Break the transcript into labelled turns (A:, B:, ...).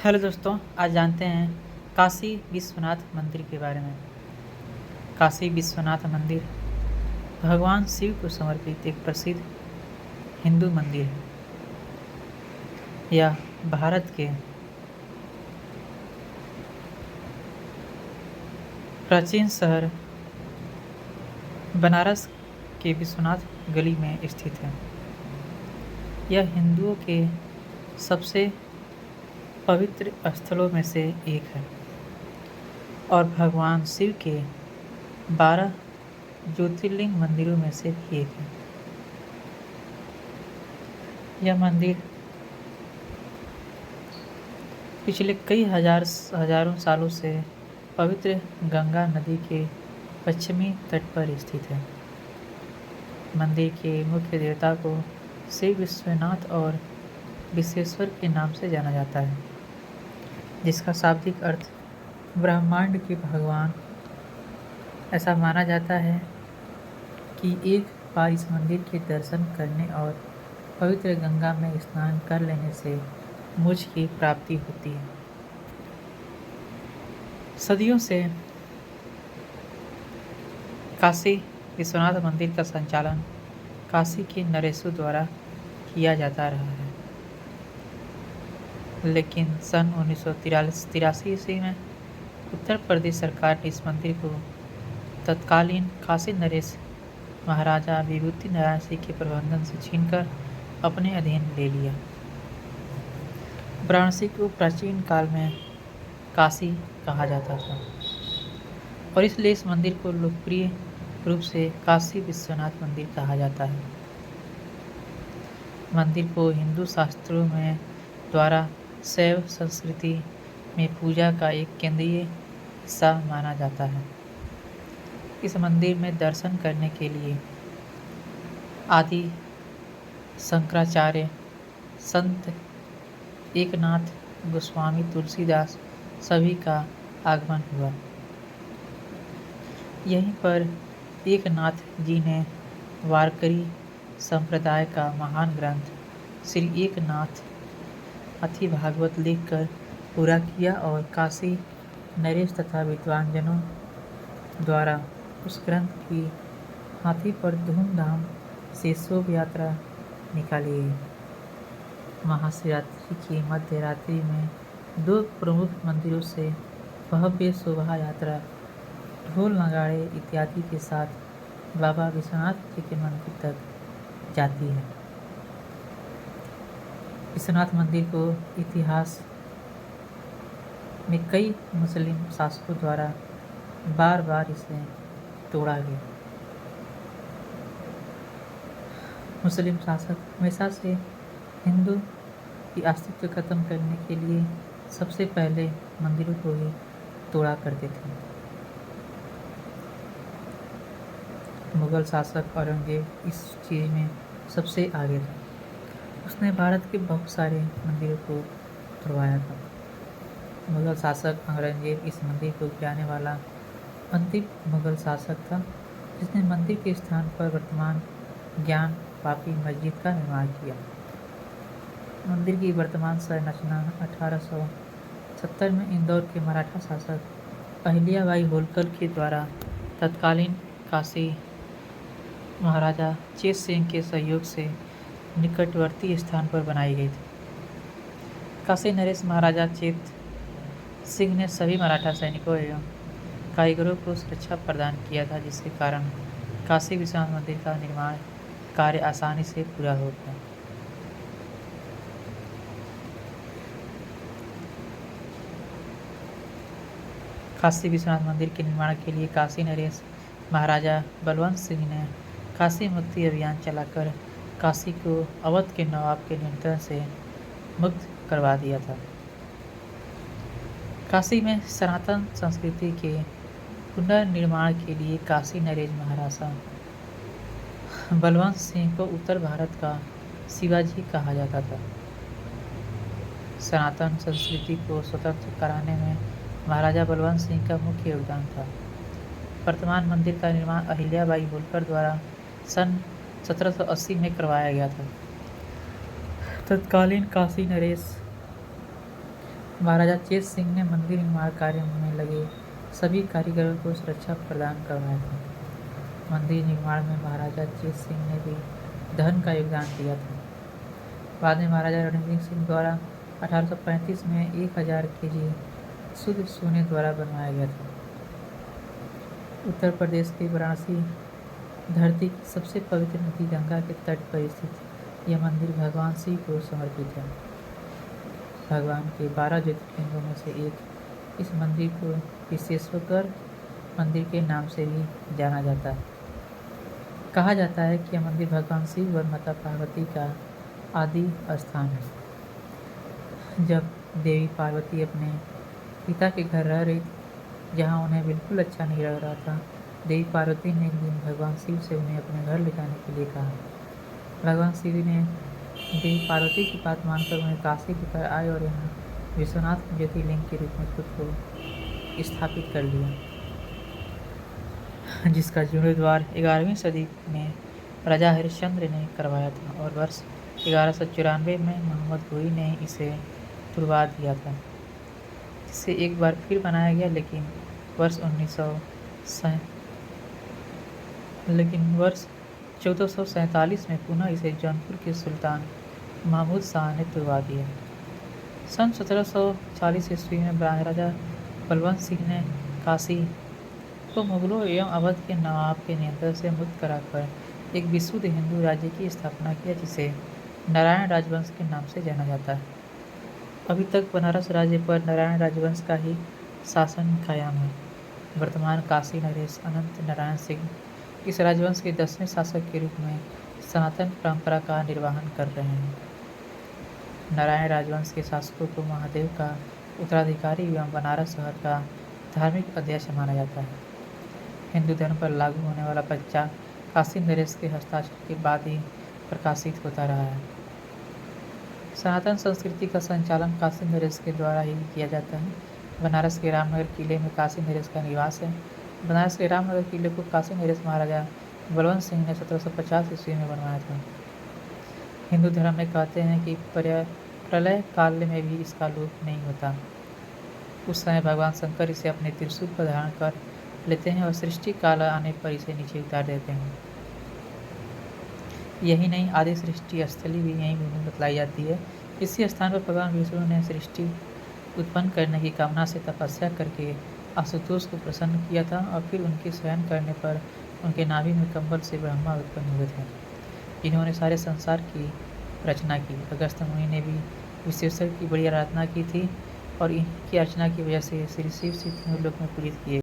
A: Hello दोस्तों, आज जानते हैं काशी विश्वनाथ मंदिर के बारे में। काशी विश्वनाथ मंदिर भगवान शिव को समर्पित एक प्रसिद्ध हिंदू मंदिर है। यह भारत के प्राचीन शहर बनारस के विश्वनाथ गली में स्थित है। यह हिंदुओं के सबसे पवित्र स्थलों में से एक है और भगवान शिव के 12 ज्योतिर्लिंग मंदिरों में से भी एक है। यह मंदिर पिछले कई हजारों सालों से पवित्र गंगा नदी के पश्चिमी तट पर स्थित है। मंदिर के मुख्य देवता को शिव विश्वनाथ और विश्वेश्वर के नाम से जाना जाता है, जिसका शाब्दिक अर्थ ब्रह्मांड के भगवान। ऐसा माना जाता है कि एक बार इस मंदिर के दर्शन करने और पवित्र गंगा में स्नान कर लेने से मोक्ष की प्राप्ति होती है। सदियों से काशी विश्वनाथ मंदिर का संचालन काशी के नरेशों द्वारा किया जाता रहा है, लेकिन सन 1983 ईस्वी में उत्तर प्रदेश सरकार ने इस मंदिर को तत्कालीन काशी नरेश महाराजा विभूति नारायण सिंह के प्रबंधन से छीनकर अपने अधीन ले लिया। वाराणसी को प्राचीन काल में काशी कहा जाता था और इसलिए इस मंदिर को लोकप्रिय रूप से काशी विश्वनाथ मंदिर कहा जाता है। मंदिर को हिंदू शास्त्रों में द्वारा शैव संस्कृति में पूजा का एक केंद्रीय हिस्सा माना जाता है। इस मंदिर में दर्शन करने के लिए आदि शंकराचार्य, संत एकनाथ गोस्वामी, तुलसीदास सभी का आगमन हुआ। यहीं पर एकनाथ जी ने वारकरी संप्रदाय का महान ग्रंथ श्री एकनाथ अथि भागवत लिखकर पूरा किया और काशी नरेश तथा विद्वानजनों द्वारा उस ग्रंथ की हाथी पर धूमधाम से शोभ यात्रा निकाली गई। महाशिवरात्रि की मध्य रात्रि में 2 प्रमुख मंदिरों से भव्य शोभा यात्रा ढोल नगाड़े इत्यादि के साथ बाबा विश्वनाथ जी के मंदिर तक जाती है। विश्वनाथ मंदिर को इतिहास में कई मुस्लिम शासकों द्वारा बार बार इसे तोड़ा गया। मुस्लिम शासक हमेशा से हिंदू की अस्तित्व खत्म करने के लिए सबसे पहले मंदिरों को ही तोड़ा करते थे। मुगल शासक औरंगजेब इस चीज़ में सबसे आगे था। उसने भारत के बहुत सारे मंदिरों को तुड़वाया था। मुगल शासक औरंगजेब इस मंदिर को गिराने वाला अंतिम मुगल शासक था, जिसने मंदिर के स्थान पर वर्तमान ज्ञान पापी मस्जिद का निर्माण किया। मंदिर की वर्तमान संरचना 1870 में इंदौर के मराठा शासक अहिल्याबाई होलकर के द्वारा तत्कालीन काशी महाराजा चेत सिंह के सहयोग से निकटवर्ती स्थान पर बनाई गई थी। काशी नरेश महाराजा चेत सिंह ने सभी मराठा सैनिकों एवं कारीगरों को सुरक्षा प्रदान किया था, जिसके कारण काशी विश्वनाथ मंदिर का निर्माण कार्य आसानी से पूरा हो गया। काशी विश्वनाथ मंदिर के निर्माण के लिए काशी नरेश महाराजा बलवंत सिंह ने काशी मुक्ति अभियान चलाकर काशी को अवध के नवाब के नियंत्रण से मुक्त करवा दिया था। काशी में सनातन संस्कृति के पुनर्निर्माण के लिए काशी नरेश महाराजा बलवंत सिंह को उत्तर भारत का शिवाजी कहा जाता था। सनातन संस्कृति को स्वतंत्र कराने में महाराजा बलवंत सिंह का मुख्य योगदान था। वर्तमान मंदिर का निर्माण अहिल्याबाई होलकर द्वारा सन 1780 में करवाया गया था। तत्कालीन काशी नरेश महाराजा चेत सिंह ने मंदिर निर्माण कार्य में लगे सभी कारीगरों को सुरक्षा प्रदान करवाया था। मंदिर निर्माण में महाराजा चेत सिंह ने भी धन का योगदान दिया था। बाद में महाराजा रणजीत सिंह द्वारा 1835 में 1000 kg शुद्ध सोने द्वारा बनवाया गया था। उत्तर प्रदेश के वाराणसी धरती की सबसे पवित्र नदी गंगा के तट पर स्थित यह मंदिर भगवान शिव को समर्पित है। भगवान के 12 ज्योतिर्लिंगों में से एक इस मंदिर को विश्वेश्वर मंदिर के नाम से भी जाना जाता है। कहा जाता है कि यह मंदिर भगवान शिव और माता पार्वती का आदि स्थान है। जब देवी पार्वती अपने पिता के घर रह रही थी, जहाँ उन्हें बिल्कुल अच्छा नहीं लग रहा था, देवी पार्वती ने एक दिन भगवान शिव से उन्हें अपने घर ले जाने के लिए कहा। भगवान शिव ने देवी पार्वती की बात मानकर उन्हें काशी लेकर आए और यहाँ विश्वनाथ ज्योतिर्लिंग के रूप में खुद को स्थापित कर लिया, जिसका जीर्णोद्धार 11वीं सदी में राजा हरिश्चंद्र ने करवाया था और वर्ष 1194 में मोहम्मद घोरी ने इसे तुड़वा दिया था, जिसे एक बार फिर बनाया गया, लेकिन वर्ष 1447 में पुनः इसे जौनपुर के सुल्तान महमूद शाह ने तुड़वा दिया। सन 1740 ईस्वी में राजा बलवंत सिंह ने काशी को मुगलों एवं अवध के नवाब के नियंत्रण से मुक्त कराकर एक विशुद्ध हिंदू राज्य की स्थापना किया, जिसे नारायण राजवंश के नाम से जाना जाता है। अभी तक बनारस राज्य पर नारायण राजवंश का ही शासन कायम है। वर्तमान काशी नरेश अनंत नारायण सिंह इस राजवंश के 10वें शासक के रूप में सनातन परंपरा का निर्वहन कर रहे हैं। नारायण राजवंश के शासकों को महादेव का उत्तराधिकारी एवं बनारस शहर का धार्मिक अध्यक्ष माना जाता है। हिंदू धर्म पर लागू होने वाला पर्चा काशी नरेश के हस्ताक्षर के बाद ही प्रकाशित होता रहा है। सनातन संस्कृति का संचालन काशी नरेश के द्वारा ही किया जाता है। बनारस के रामनगर किले में काशी नरेश का निवास है। बनारस के रामनगर किले को काशी नरेश महाराजा बलवंत सिंह ने 1750 ईस्वी में बनवाया था। हिंदू धर्म में कहते हैं कि प्रलय काल में भी इसका लोप नहीं होता। उस समय भगवान शंकर इसे अपने त्रिशूल पर धारण कर लेते हैं और सृष्टि काल आने पर इसे नीचे उतार देते हैं। यही नहीं, आदि सृष्टि स्थली भी यहीं भूमि बतलाई जाती है। इसी स्थान पर भगवान विष्णु ने सृष्टि उत्पन्न करने की कामना से तपस्या करके आशुतोष को प्रसन्न किया था और फिर उनके शयन करने पर उनके नाभि में कंबल से ब्रह्मा उत्पन्न हुए थे। इन्होंने सारे संसार की रचना की। अगस्त्य मुनि ने भी विश्वेश्वर की बड़ी आराधना की थी और इनकी अर्चना की वजह से श्री शिव तीनों लोक में पूजित किए।